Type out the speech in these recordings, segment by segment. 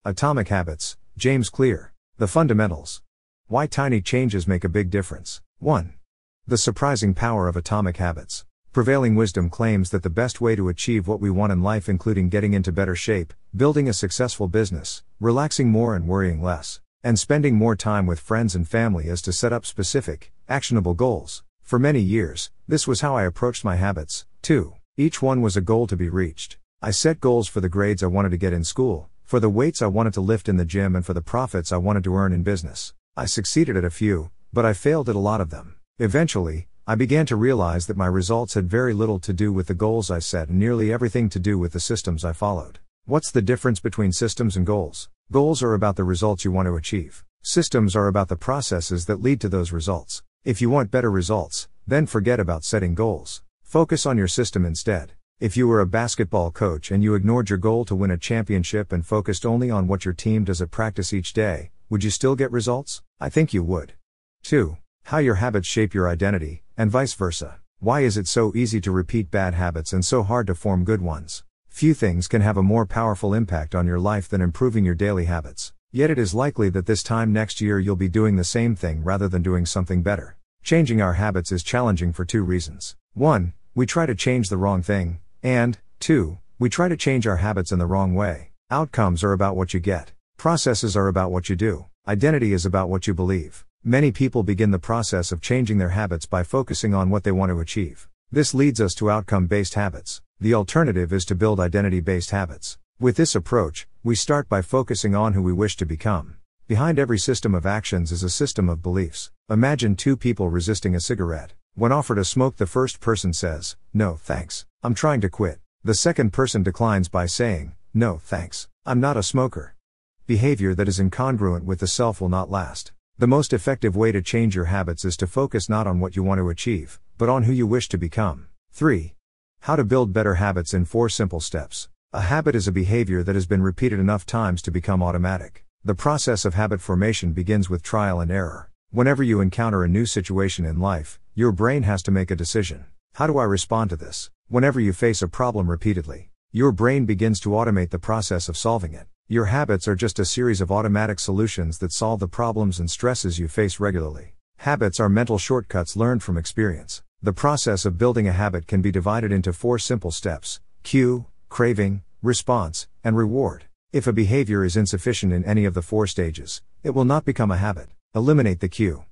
Atomic Habits, James Clear. The Fundamentals. Why tiny changes make a big difference. 1. The surprising power of atomic habits. Prevailing wisdom claims that the best way to achieve what we want in life, including getting into better shape, building a successful business, relaxing more and worrying less, and spending more time with friends and family, is to set up specific, actionable goals. For many years, this was how I approached my habits, too. Each one was a goal to be reached. I set goals for the grades I wanted to get in school, for the weights I wanted to lift in the gym, and for the profits I wanted to earn in business. I succeeded at a few, but I failed at a lot of them. Eventually, I began to realize that my results had very little to do with the goals I set and nearly everything to do with the systems I followed. What's the difference between systems and goals? Goals are about the results you want to achieve. Systems are about the processes that lead to those results. If you want better results, then forget about setting goals. Focus on your system instead. If you were a basketball coach and you ignored your goal to win a championship and focused only on what your team does at practice each day, would you still get results? I think you would. 2. How your habits shape your identity, and vice versa. Why is it so easy to repeat bad habits and so hard to form good ones? Few things can have a more powerful impact on your life than improving your daily habits. Yet it is likely that this time next year you'll be doing the same thing rather than doing something better. Changing our habits is challenging for 2 reasons. 1. We try to change the wrong thing, and 2. We try to change our habits in the wrong way. Outcomes are about what you get. Processes are about what you do. Identity is about what you believe. Many people begin the process of changing their habits by focusing on what they want to achieve. This leads us to outcome-based habits. The alternative is to build identity-based habits. With this approach, we start by focusing on who we wish to become. Behind every system of actions is a system of beliefs. Imagine 2 people resisting a cigarette. When offered a smoke, the first person says, "No, thanks. I'm trying to quit." The second person declines by saying, "No, thanks. I'm not a smoker." Behavior that is incongruent with the self will not last. The most effective way to change your habits is to focus not on what you want to achieve, but on who you wish to become. 3. How to build better habits in 4 simple steps. A habit is a behavior that has been repeated enough times to become automatic. The process of habit formation begins with trial and error. Whenever you encounter a new situation in life, your brain has to make a decision. How do I respond to this? Whenever you face a problem repeatedly, your brain begins to automate the process of solving it. Your habits are just a series of automatic solutions that solve the problems and stresses you face regularly. Habits are mental shortcuts learned from experience. The process of building a habit can be divided into 4 simple steps: cue, craving, response, and reward. If a behavior is insufficient in any of the 4 stages, it will not become a habit. Eliminate the cue.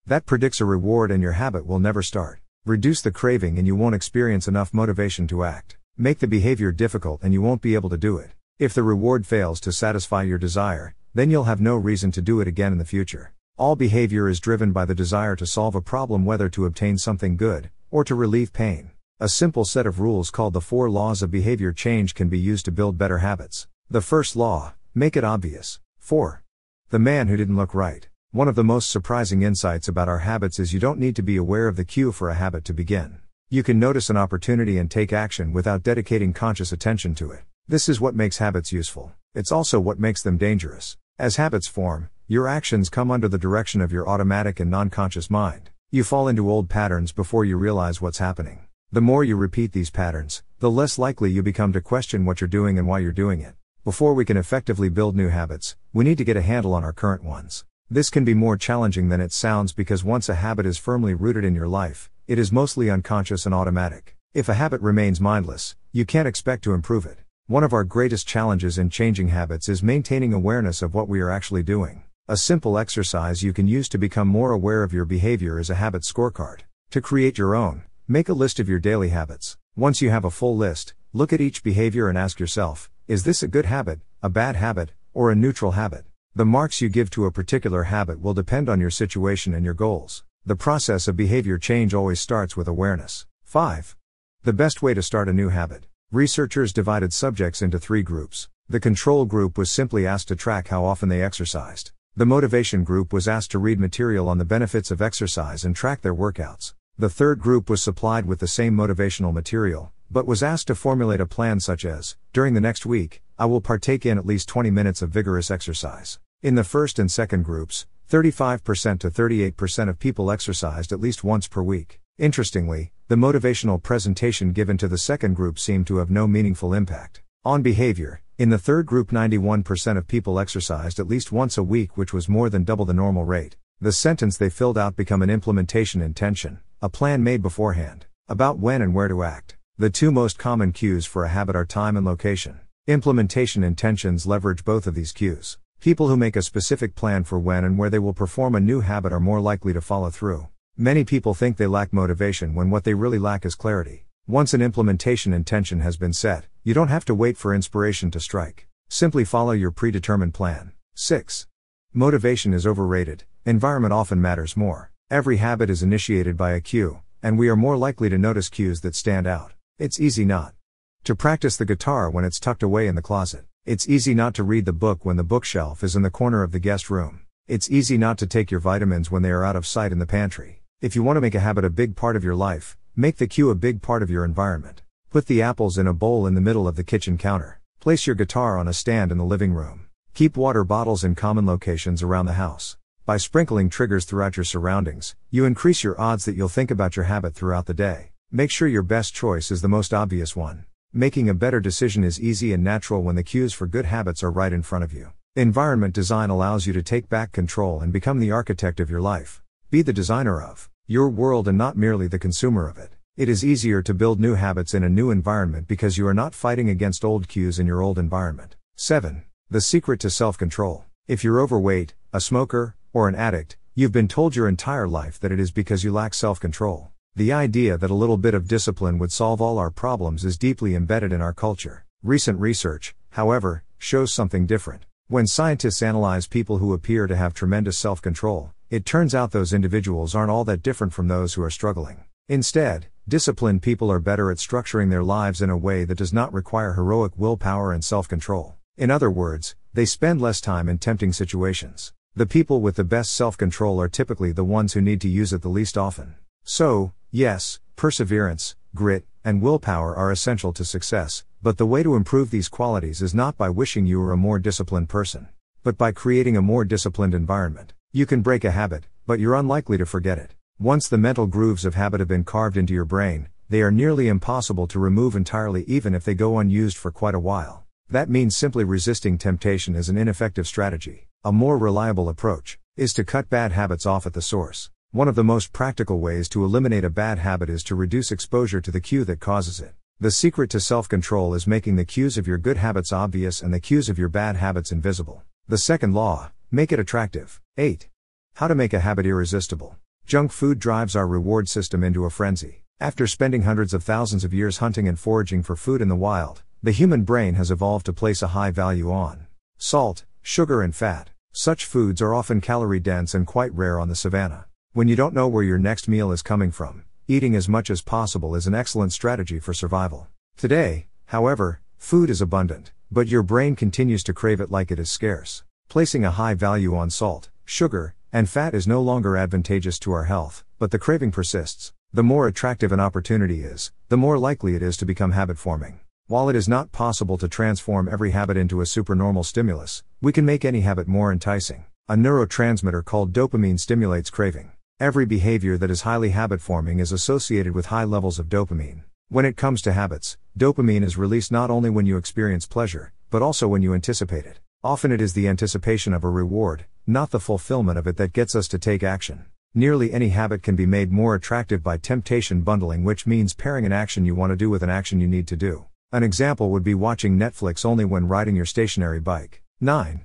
That predicts a reward and your habit will never start. Reduce the craving and you won't experience enough motivation to act. Make the behavior difficult and you won't be able to do it. If the reward fails to satisfy your desire, then you'll have no reason to do it again in the future. All behavior is driven by the desire to solve a problem, whether to obtain something good, or to relieve pain. A simple set of rules called the 4 laws of behavior change can be used to build better habits. The first law: make it obvious. 4. The man who didn't look right. One of the most surprising insights about our habits is you don't need to be aware of the cue for a habit to begin. You can notice an opportunity and take action without dedicating conscious attention to it. This is what makes habits useful. It's also what makes them dangerous. As habits form, your actions come under the direction of your automatic and non-conscious mind. You fall into old patterns before you realize what's happening. The more you repeat these patterns, the less likely you become to question what you're doing and why you're doing it. Before we can effectively build new habits, we need to get a handle on our current ones. This can be more challenging than it sounds because once a habit is firmly rooted in your life, it is mostly unconscious and automatic. If a habit remains mindless, you can't expect to improve it. One of our greatest challenges in changing habits is maintaining awareness of what we are actually doing. A simple exercise you can use to become more aware of your behavior is a habit scorecard. To create your own, make a list of your daily habits. Once you have a full list, look at each behavior and ask yourself, is this a good habit, a bad habit, or a neutral habit? The marks you give to a particular habit will depend on your situation and your goals. The process of behavior change always starts with awareness. 5. The best way to start a new habit. Researchers divided subjects into 3 groups. The control group was simply asked to track how often they exercised. The motivation group was asked to read material on the benefits of exercise and track their workouts. The third group was supplied with the same motivational material, but was asked to formulate a plan such as, during the next week, I will partake in at least 20 minutes of vigorous exercise. In the first and second groups, 35% to 38% of people exercised at least once per week. Interestingly, the motivational presentation given to the second group seemed to have no meaningful impact on behavior. In the third group, 91% of people exercised at least once a week, which was more than double the normal rate. The sentence they filled out became an implementation intention, a plan made beforehand, about when and where to act. The two most common cues for a habit are time and location. Implementation intentions leverage both of these cues. People who make a specific plan for when and where they will perform a new habit are more likely to follow through. Many people think they lack motivation when what they really lack is clarity. Once an implementation intention has been set, you don't have to wait for inspiration to strike. Simply follow your predetermined plan. 6. Motivation is overrated. Environment often matters more. Every habit is initiated by a cue, and we are more likely to notice cues that stand out. It's easy not to practice the guitar when it's tucked away in the closet. It's easy not to read the book when the bookshelf is in the corner of the guest room. It's easy not to take your vitamins when they are out of sight in the pantry. If you want to make a habit a big part of your life, make the cue a big part of your environment. Put the apples in a bowl in the middle of the kitchen counter. Place your guitar on a stand in the living room. Keep water bottles in common locations around the house. By sprinkling triggers throughout your surroundings, you increase your odds that you'll think about your habit throughout the day. Make sure your best choice is the most obvious one. Making a better decision is easy and natural when the cues for good habits are right in front of you. Environment design allows you to take back control and become the architect of your life. Be the designer of your world and not merely the consumer of it. It is easier to build new habits in a new environment because you are not fighting against old cues in your old environment. 7. The secret to self-control. If you're overweight, a smoker, or an addict, you've been told your entire life that it is because you lack self-control. The idea that a little bit of discipline would solve all our problems is deeply embedded in our culture. Recent research, however, shows something different. When scientists analyze people who appear to have tremendous self-control, it turns out those individuals aren't all that different from those who are struggling. Instead, disciplined people are better at structuring their lives in a way that does not require heroic willpower and self-control. In other words, they spend less time in tempting situations. The people with the best self-control are typically the ones who need to use it the least often. So, yes, perseverance, grit, and willpower are essential to success, but the way to improve these qualities is not by wishing you were a more disciplined person, but by creating a more disciplined environment. You can break a habit, but you're unlikely to forget it. Once the mental grooves of habit have been carved into your brain, they are nearly impossible to remove entirely even if they go unused for quite a while. That means simply resisting temptation is an ineffective strategy. A more reliable approach is to cut bad habits off at the source. One of the most practical ways to eliminate a bad habit is to reduce exposure to the cue that causes it. The secret to self-control is making the cues of your good habits obvious and the cues of your bad habits invisible. The second law, make it attractive. 8. How to make a habit irresistible. Junk food drives our reward system into a frenzy. After spending hundreds of thousands of years hunting and foraging for food in the wild, the human brain has evolved to place a high value on salt, sugar and fat. Such foods are often calorie-dense and quite rare on the savannah. When you don't know where your next meal is coming from, eating as much as possible is an excellent strategy for survival. Today, however, food is abundant, but your brain continues to crave it like it is scarce. Placing a high value on salt, sugar, and fat is no longer advantageous to our health, but the craving persists. The more attractive an opportunity is, the more likely it is to become habit-forming. While it is not possible to transform every habit into a supernormal stimulus, we can make any habit more enticing. A neurotransmitter called dopamine stimulates craving. Every behavior that is highly habit-forming is associated with high levels of dopamine. When it comes to habits, dopamine is released not only when you experience pleasure, but also when you anticipate it. Often it is the anticipation of a reward, not the fulfillment of it, that gets us to take action. Nearly any habit can be made more attractive by temptation bundling, which means pairing an action you want to do with an action you need to do. An example would be watching Netflix only when riding your stationary bike. 9.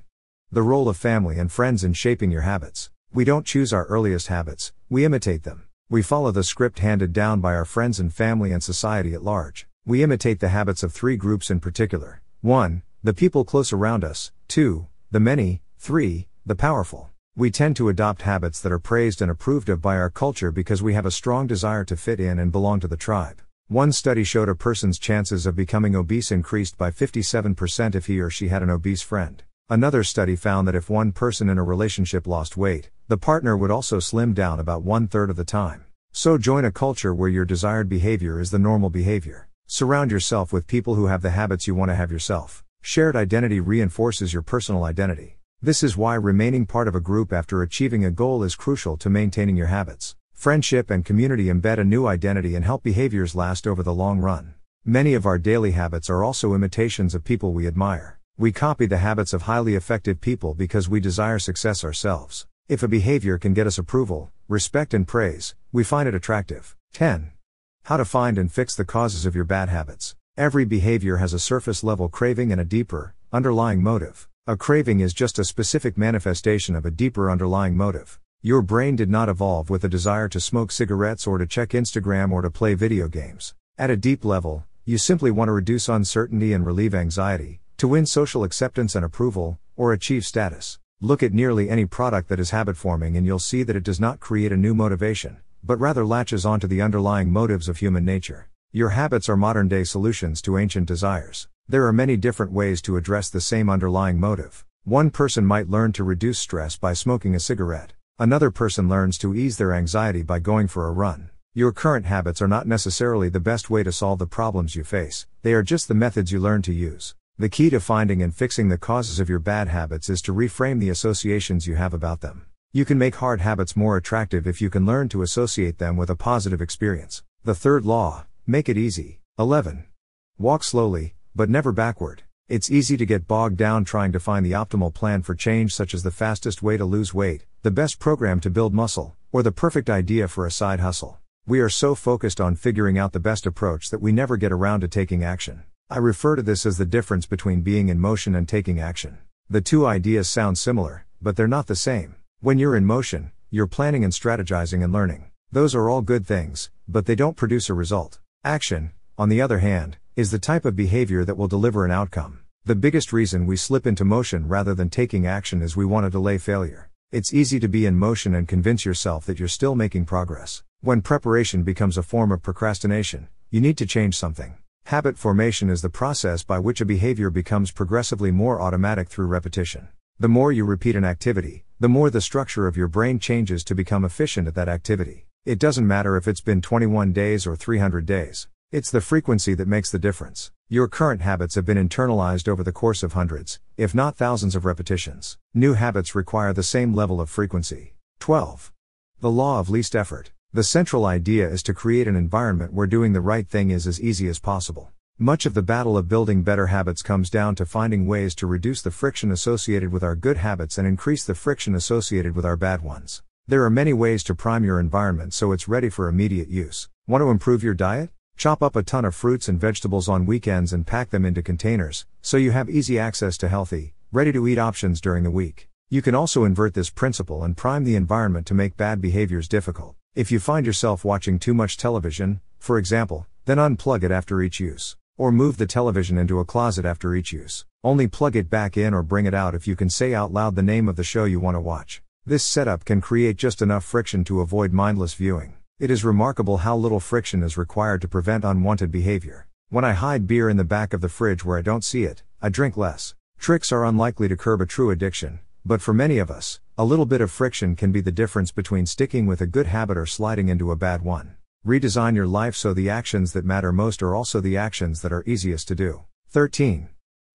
The role of family and friends in shaping your habits. We don't choose our earliest habits, we imitate them. We follow the script handed down by our friends and family and society at large. We imitate the habits of 3 groups in particular. 1. The people close around us. 2. The many. 3. The powerful. We tend to adopt habits that are praised and approved of by our culture because we have a strong desire to fit in and belong to the tribe. One study showed a person's chances of becoming obese increased by 57% if he or she had an obese friend. Another study found that if one person in a relationship lost weight, the partner would also slim down about 1/3 of the time. So join a culture where your desired behavior is the normal behavior. Surround yourself with people who have the habits you want to have yourself. Shared identity reinforces your personal identity. This is why remaining part of a group after achieving a goal is crucial to maintaining your habits. Friendship and community embed a new identity and help behaviors last over the long run. Many of our daily habits are also imitations of people we admire. We copy the habits of highly effective people because we desire success ourselves. If a behavior can get us approval, respect and praise, we find it attractive. 10. How to find and fix the causes of your bad habits. Every behavior has a surface level craving and a deeper, underlying motive. A craving is just a specific manifestation of a deeper underlying motive. Your brain did not evolve with a desire to smoke cigarettes or to check Instagram or to play video games. At a deep level, you simply want to reduce uncertainty and relieve anxiety, to win social acceptance and approval, or achieve status. Look at nearly any product that is habit forming and you'll see that it does not create a new motivation, but rather latches onto the underlying motives of human nature. Your habits are modern day solutions to ancient desires. There are many different ways to address the same underlying motive. One person might learn to reduce stress by smoking a cigarette. Another person learns to ease their anxiety by going for a run. Your current habits are not necessarily the best way to solve the problems you face, they are just the methods you learn to use. The key to finding and fixing the causes of your bad habits is to reframe the associations you have about them. You can make hard habits more attractive if you can learn to associate them with a positive experience. The third law, make it easy. 11. Walk slowly, but never backward. It's easy to get bogged down trying to find the optimal plan for change, such as the fastest way to lose weight, the best program to build muscle, or the perfect idea for a side hustle. We are so focused on figuring out the best approach that we never get around to taking action. I refer to this as the difference between being in motion and taking action. The two ideas sound similar, but they're not the same. When you're in motion, you're planning and strategizing and learning. Those are all good things, but they don't produce a result. Action, on the other hand, is the type of behavior that will deliver an outcome. The biggest reason we slip into motion rather than taking action is we want to delay failure. It's easy to be in motion and convince yourself that you're still making progress. When preparation becomes a form of procrastination, you need to change something. Habit formation is the process by which a behavior becomes progressively more automatic through repetition. The more you repeat an activity, the more the structure of your brain changes to become efficient at that activity. It doesn't matter if it's been 21 days or 300 days. It's the frequency that makes the difference. Your current habits have been internalized over the course of hundreds, if not thousands of repetitions. New habits require the same level of frequency. 12. The law of least effort. The central idea is to create an environment where doing the right thing is as easy as possible. Much of the battle of building better habits comes down to finding ways to reduce the friction associated with our good habits and increase the friction associated with our bad ones. There are many ways to prime your environment so it's ready for immediate use. Want to improve your diet? Chop up a ton of fruits and vegetables on weekends and pack them into containers, so you have easy access to healthy, ready-to-eat options during the week. You can also invert this principle and prime the environment to make bad behaviors difficult. If you find yourself watching too much television, for example, then unplug it after each use. Or move the television into a closet after each use. Only plug it back in or bring it out if you can say out loud the name of the show you want to watch. This setup can create just enough friction to avoid mindless viewing. It is remarkable how little friction is required to prevent unwanted behavior. When I hide beer in the back of the fridge where I don't see it, I drink less. Tricks are unlikely to curb a true addiction, but for many of us, a little bit of friction can be the difference between sticking with a good habit or sliding into a bad one. Redesign your life so the actions that matter most are also the actions that are easiest to do. 13.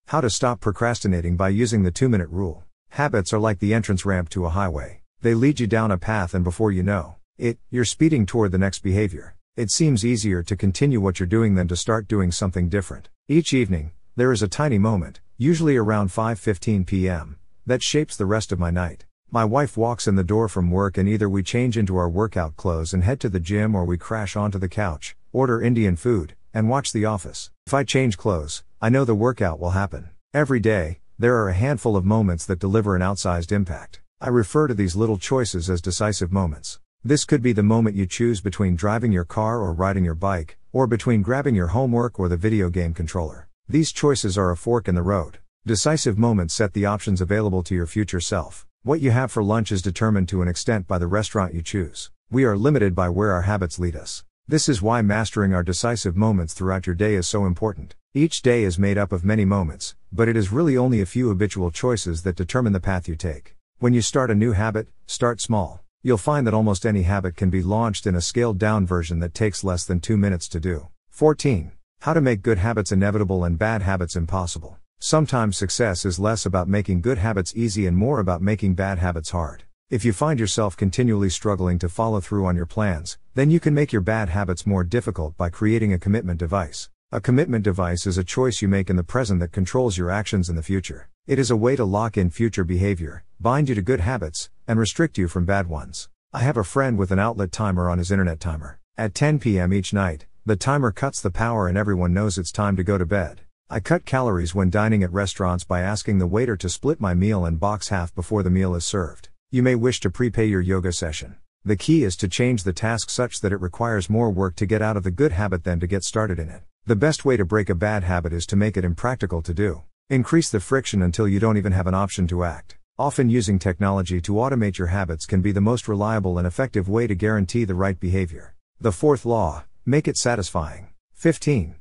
How to stop procrastinating by using the 2-minute rule. Habits are like the entrance ramp to a highway. They lead you down a path and before you know it, you're speeding toward the next behavior. It seems easier to continue what you're doing than to start doing something different. Each evening, there is a tiny moment, usually around 5:15 p.m., that shapes the rest of my night. My wife walks in the door from work and either we change into our workout clothes and head to the gym or we crash onto the couch, order Indian food, and watch The Office. If I change clothes, I know the workout will happen. Every day, there are a handful of moments that deliver an outsized impact. I refer to these little choices as decisive moments. This could be the moment you choose between driving your car or riding your bike, or between grabbing your homework or the video game controller. These choices are a fork in the road. Decisive moments set the options available to your future self. What you have for lunch is determined to an extent by the restaurant you choose. We are limited by where our habits lead us. This is why mastering our decisive moments throughout your day is so important. Each day is made up of many moments, but it is really only a few habitual choices that determine the path you take. When you start a new habit, start small. You'll find that almost any habit can be launched in a scaled-down version that takes less than 2 minutes to do. 14. How to make good habits inevitable and bad habits impossible. Sometimes success is less about making good habits easy and more about making bad habits hard. If you find yourself continually struggling to follow through on your plans, then you can make your bad habits more difficult by creating a commitment device. A commitment device is a choice you make in the present that controls your actions in the future. It is a way to lock in future behavior, bind you to good habits, and restrict you from bad ones. I have a friend with an outlet timer on his internet timer. At 10 p.m. each night, the timer cuts the power and everyone knows it's time to go to bed. I cut calories when dining at restaurants by asking the waiter to split my meal and box half before the meal is served. You may wish to prepay your yoga session. The key is to change the task such that it requires more work to get out of the good habit than to get started in it. The best way to break a bad habit is to make it impractical to do. Increase the friction until you don't even have an option to act. Often using technology to automate your habits can be the most reliable and effective way to guarantee the right behavior. The fourth law, make it satisfying. 15.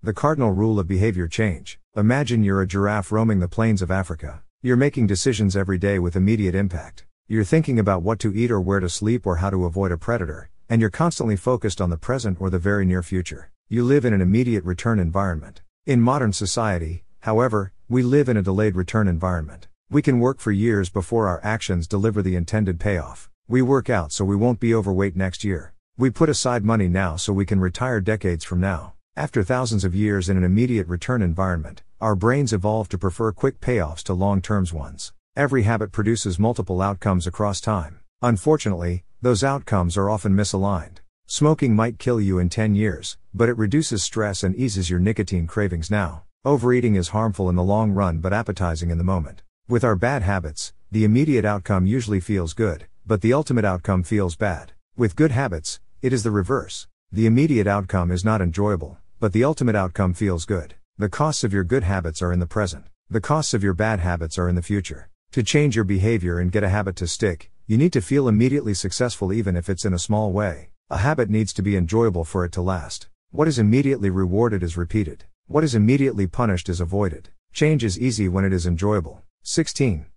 The cardinal rule of behavior change. Imagine you're a giraffe roaming the plains of Africa. You're making decisions every day with immediate impact. You're thinking about what to eat or where to sleep or how to avoid a predator, and you're constantly focused on the present or the very near future. You live in an immediate return environment. In modern society, however, we live in a delayed return environment. We can work for years before our actions deliver the intended payoff. We work out so we won't be overweight next year. We put aside money now so we can retire decades from now. After thousands of years in an immediate return environment, our brains evolved to prefer quick payoffs to long-term ones. Every habit produces multiple outcomes across time. Unfortunately, those outcomes are often misaligned. Smoking might kill you in 10 years, but it reduces stress and eases your nicotine cravings now. Overeating is harmful in the long run but appetizing in the moment. With our bad habits, the immediate outcome usually feels good, but the ultimate outcome feels bad. With good habits, it is the reverse. The immediate outcome is not enjoyable, but the ultimate outcome feels good. The costs of your good habits are in the present. The costs of your bad habits are in the future. To change your behavior and get a habit to stick, you need to feel immediately successful even if it's in a small way. A habit needs to be enjoyable for it to last. What is immediately rewarded is repeated. What is immediately punished is avoided. Change is easy when it is enjoyable. 16.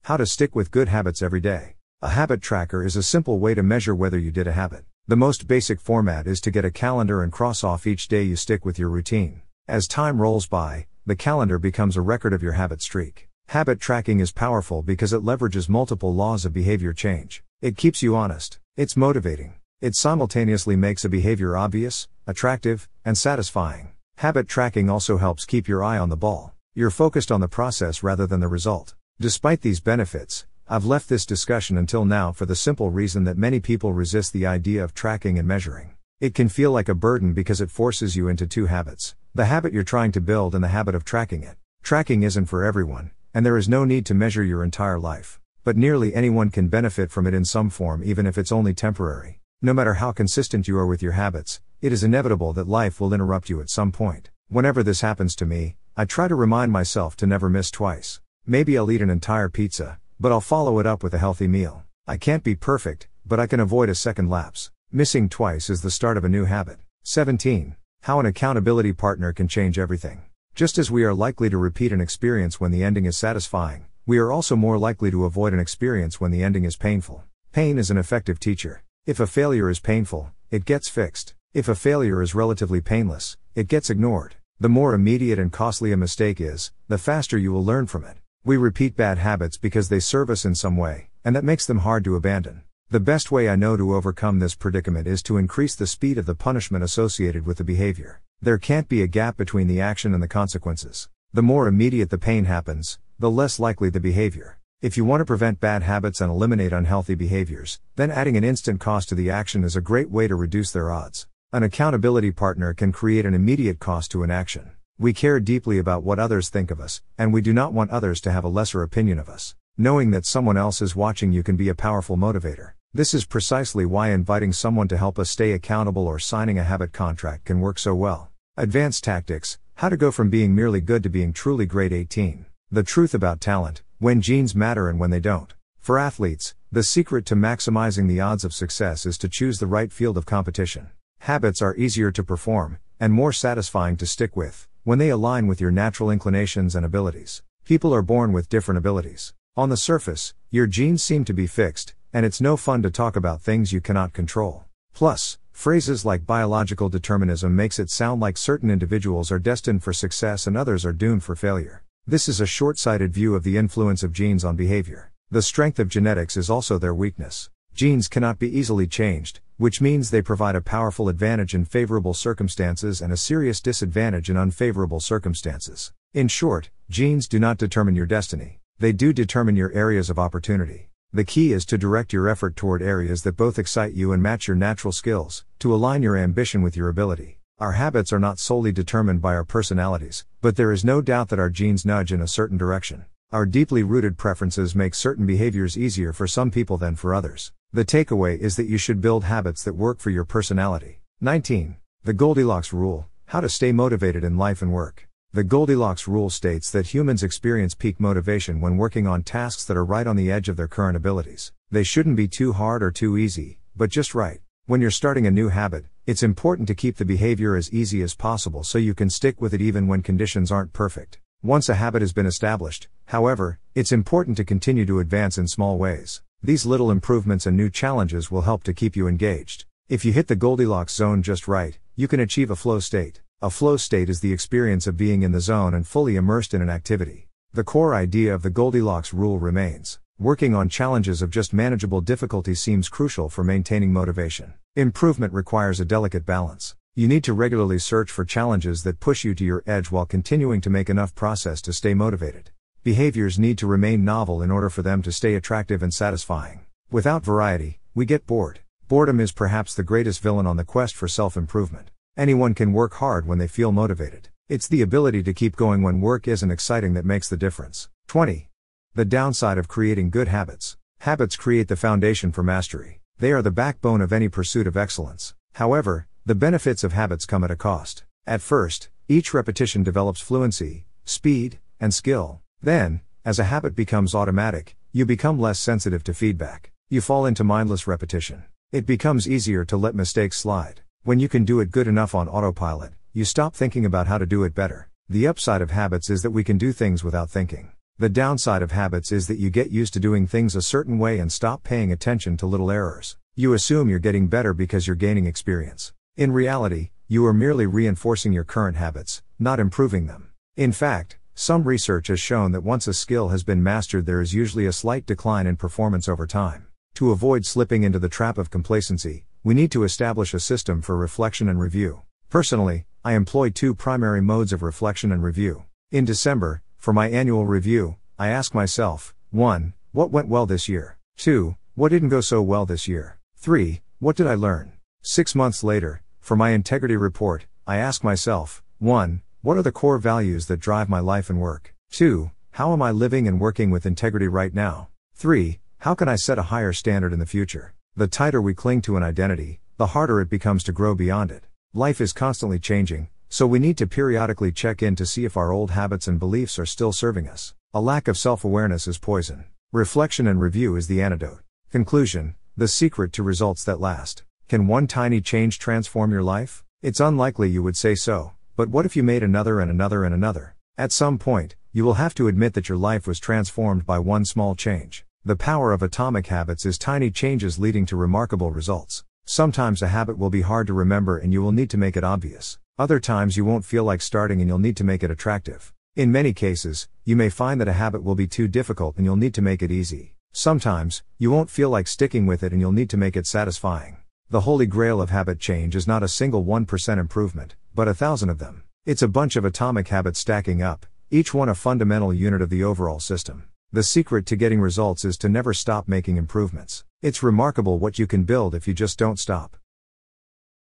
How to stick with good habits every day. A habit tracker is a simple way to measure whether you did a habit. The most basic format is to get a calendar and cross off each day you stick with your routine. As time rolls by, the calendar becomes a record of your habit streak. Habit tracking is powerful because it leverages multiple laws of behavior change. It keeps you honest. It's motivating. It simultaneously makes a behavior obvious, attractive, and satisfying. Habit tracking also helps keep your eye on the ball. You're focused on the process rather than the result. Despite these benefits, I've left this discussion until now for the simple reason that many people resist the idea of tracking and measuring. It can feel like a burden because it forces you into two habits: the habit you're trying to build and the habit of tracking it. Tracking isn't for everyone, and there is no need to measure your entire life. But nearly anyone can benefit from it in some form even if it's only temporary. No matter how consistent you are with your habits, it is inevitable that life will interrupt you at some point. Whenever this happens to me, I try to remind myself to never miss twice. Maybe I'll eat an entire pizza, but I'll follow it up with a healthy meal. I can't be perfect, but I can avoid a second lapse. Missing twice is the start of a new habit. 17. How an accountability partner can change everything. Just as we are likely to repeat an experience when the ending is satisfying, we are also more likely to avoid an experience when the ending is painful. Pain is an effective teacher. If a failure is painful, it gets fixed. If a failure is relatively painless, it gets ignored. The more immediate and costly a mistake is, the faster you will learn from it. We repeat bad habits because they serve us in some way, and that makes them hard to abandon. The best way I know to overcome this predicament is to increase the speed of the punishment associated with the behavior. There can't be a gap between the action and the consequences. The more immediate the pain happens, the less likely the behavior. If you want to prevent bad habits and eliminate unhealthy behaviors, then adding an instant cost to the action is a great way to reduce their odds. An accountability partner can create an immediate cost to an action. We care deeply about what others think of us, and we do not want others to have a lesser opinion of us. Knowing that someone else is watching you can be a powerful motivator. This is precisely why inviting someone to help us stay accountable or signing a habit contract can work so well. Advanced tactics: how to go from being merely good to being truly great. 18. The truth about talent: when genes matter and when they don't. For athletes, the secret to maximizing the odds of success is to choose the right field of competition. Habits are easier to perform, and more satisfying to stick with, when they align with your natural inclinations and abilities. People are born with different abilities. On the surface, your genes seem to be fixed, and it's no fun to talk about things you cannot control. Plus, phrases like biological determinism makes it sound like certain individuals are destined for success and others are doomed for failure. This is a short-sighted view of the influence of genes on behavior. The strength of genetics is also their weakness. Genes cannot be easily changed, which means they provide a powerful advantage in favorable circumstances and a serious disadvantage in unfavorable circumstances. In short, genes do not determine your destiny. They do determine your areas of opportunity. The key is to direct your effort toward areas that both excite you and match your natural skills, to align your ambition with your ability. Our habits are not solely determined by our personalities, but there is no doubt that our genes nudge in a certain direction. Our deeply rooted preferences make certain behaviors easier for some people than for others. The takeaway is that you should build habits that work for your personality. 19. The Goldilocks Rule: How to Stay Motivated in Life and Work. The Goldilocks Rule states that humans experience peak motivation when working on tasks that are right on the edge of their current abilities. They shouldn't be too hard or too easy, but just right. When you're starting a new habit, it's important to keep the behavior as easy as possible so you can stick with it even when conditions aren't perfect. Once a habit has been established, however, it's important to continue to advance in small ways. These little improvements and new challenges will help to keep you engaged. If you hit the Goldilocks zone just right, you can achieve a flow state. A flow state is the experience of being in the zone and fully immersed in an activity. The core idea of the Goldilocks rule remains. Working on challenges of just manageable difficulty seems crucial for maintaining motivation. Improvement requires a delicate balance. You need to regularly search for challenges that push you to your edge while continuing to make enough progress to stay motivated. Behaviors need to remain novel in order for them to stay attractive and satisfying. Without variety, we get bored. Boredom is perhaps the greatest villain on the quest for self-improvement. Anyone can work hard when they feel motivated. It's the ability to keep going when work isn't exciting that makes the difference. 20. The downside of creating good habits. Habits create the foundation for mastery. They are the backbone of any pursuit of excellence. However, the benefits of habits come at a cost. At first, each repetition develops fluency, speed, and skill. Then, as a habit becomes automatic, you become less sensitive to feedback. You fall into mindless repetition. It becomes easier to let mistakes slide. When you can do it good enough on autopilot, you stop thinking about how to do it better. The upside of habits is that we can do things without thinking. The downside of habits is that you get used to doing things a certain way and stop paying attention to little errors. You assume you're getting better because you're gaining experience. In reality, you are merely reinforcing your current habits, not improving them. In fact, some research has shown that once a skill has been mastered, there is usually a slight decline in performance over time. To avoid slipping into the trap of complacency, we need to establish a system for reflection and review. Personally, I employ two primary modes of reflection and review. In December, for my annual review, I ask myself, 1. What went well this year? 2. What didn't go so well this year? 3. What did I learn? 6 months later, for my integrity report, I ask myself, 1. What are the core values that drive my life and work? 2. How am I living and working with integrity right now? 3. How can I set a higher standard in the future? The tighter we cling to an identity, the harder it becomes to grow beyond it. Life is constantly changing, so we need to periodically check in to see if our old habits and beliefs are still serving us. A lack of self-awareness is poison. Reflection and review is the antidote. Conclusion: the secret to results that last. Can one tiny change transform your life? It's unlikely you would say so, but what if you made another and another and another? At some point, you will have to admit that your life was transformed by one small change. The power of atomic habits is tiny changes leading to remarkable results. Sometimes a habit will be hard to remember and you will need to make it obvious. Other times you won't feel like starting and you'll need to make it attractive. In many cases, you may find that a habit will be too difficult and you'll need to make it easy. Sometimes, you won't feel like sticking with it and you'll need to make it satisfying. The holy grail of habit change is not a single 1% improvement, but 1,000 of them. It's a bunch of atomic habits stacking up, each one a fundamental unit of the overall system. The secret to getting results is to never stop making improvements. It's remarkable what you can build if you just don't stop.